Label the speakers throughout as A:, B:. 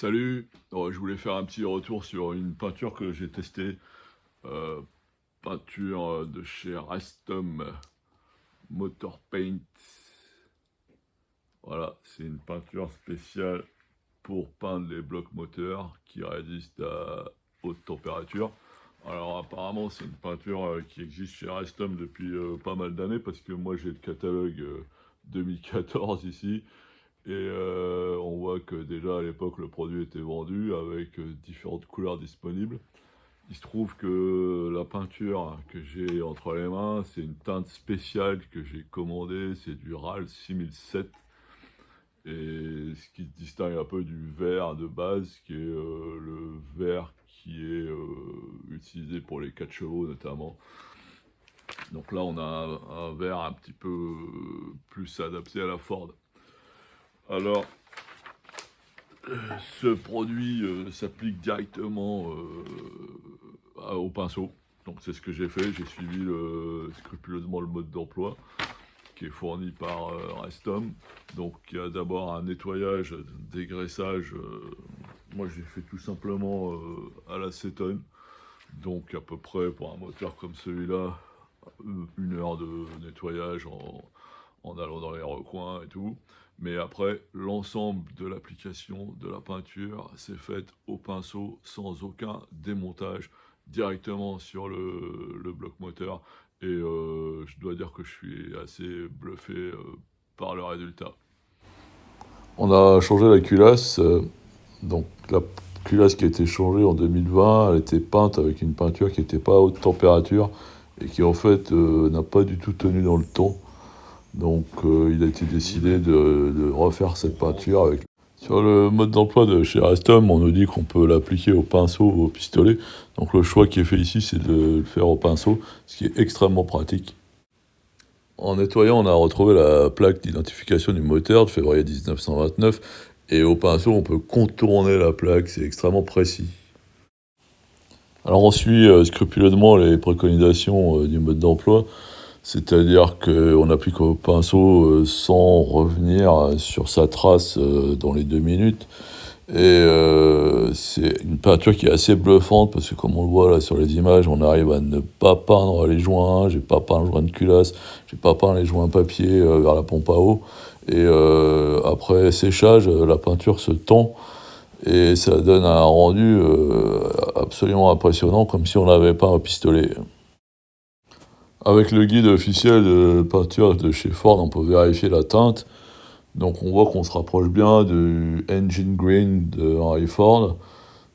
A: Salut, je voulais faire un petit retour sur une peinture que j'ai testée, euh, peinture de chez Rastom Motor Paint. Voilà, c'est une peinture spéciale pour peindre les blocs moteurs qui résistent à haute température. Alors apparemment c'est une peinture qui existe chez Rastom depuis pas mal d'années parce que moi j'ai le catalogue 2014 ici. Et on voit que déjà à l'époque le produit était vendu avec différentes couleurs disponibles. Il se trouve que la peinture que j'ai entre les mains, c'est une teinte spéciale que j'ai commandée, c'est du RAL 6007. Et ce qui se distingue un peu du vert de base, qui est le vert qui est utilisé pour les 4 chevaux notamment. Donc là on a un vert un petit peu plus adapté à la Ford. Alors, ce produit s'applique directement au pinceau. Donc c'est ce que j'ai fait, j'ai suivi scrupuleusement le mode d'emploi qui est fourni par Rastom. Donc il y a d'abord un nettoyage, dégraissage. Moi j'ai fait tout simplement à l'acétone. Donc à peu près pour un moteur comme celui-là, 1 heure de nettoyage en allant dans les recoins et tout. Mais après, l'ensemble de l'application de la peinture s'est faite au pinceau sans aucun démontage, directement sur le bloc moteur. Et je dois dire que je suis assez bluffé par le résultat.
B: On a changé la culasse, donc la culasse qui a été changée en 2020, elle était peinte avec une peinture qui n'était pas à haute température et qui en fait n'a pas du tout tenu dans le temps. Donc il a été décidé de refaire cette peinture avec. Sur le mode d'emploi de chez Rastom, on nous dit qu'on peut l'appliquer au pinceau ou au pistolet. Donc le choix qui est fait ici, c'est de le faire au pinceau, ce qui est extrêmement pratique. En nettoyant, on a retrouvé la plaque d'identification du moteur de février 1929. Et au pinceau, on peut contourner la plaque, c'est extrêmement précis. Alors on suit scrupuleusement les préconisations du mode d'emploi. C'est-à-dire qu'on applique au pinceau sans revenir sur sa trace dans les 2 minutes. Et c'est une peinture qui est assez bluffante parce que comme on le voit là sur les images, on arrive à ne pas peindre les joints, j'ai pas peint le joint de culasse, j'ai pas peint les joints papier vers la pompe à eau. Et après séchage, la peinture se tend et ça donne un rendu absolument impressionnant comme si on l'avait peint au pistolet. Avec le guide officiel de peinture de chez Ford, on peut vérifier la teinte. Donc on voit qu'on se rapproche bien du Engine Green de Henry Ford.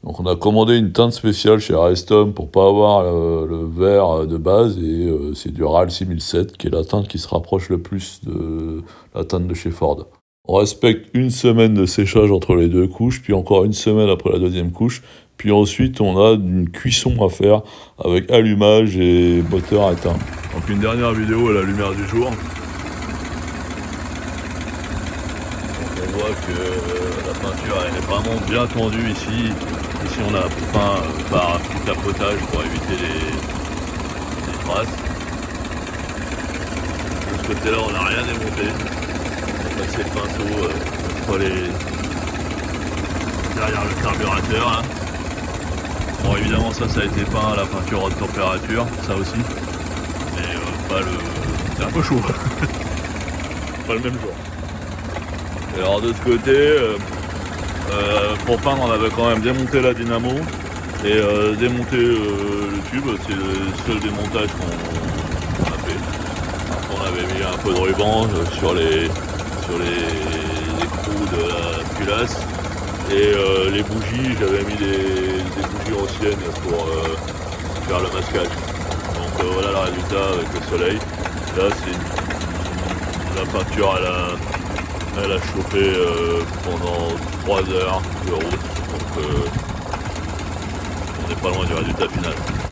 B: Donc on a commandé une teinte spéciale chez Rastom pour pas avoir le vert de base. Et c'est du RAL 6007 qui est la teinte qui se rapproche le plus de la teinte de chez Ford. On respecte 1 semaine de séchage entre les 2 couches, puis encore 1 semaine après la 2e couche. Puis ensuite, on a une cuisson à faire avec allumage et moteur éteint.
A: Donc une dernière vidéo à la lumière du jour. Donc on voit que la peinture elle est vraiment bien tendue ici. Ici on a peint par un petit tapotage pour éviter les traces. De ce côté-là on n'a rien démonté. On a passé le pinceau derrière le carburateur. Hein. Bon évidemment ça a été peint à la peinture haute température, ça aussi. Mais c'est un peu chaud. Pas le même jour. Et alors de ce côté, pour peindre on avait quand même démonté la dynamo et démonté le tube, c'est le seul démontage qu'on a fait. Après, on avait mis un peu de ruban sur les écrous de la culasse et les bougies, j'avais mis des bougies anciennes pour faire le masquage. Donc voilà le résultat avec le soleil. Là c'est la peinture elle a chauffé pendant 3 heures de route. Donc on n'est pas loin du résultat final.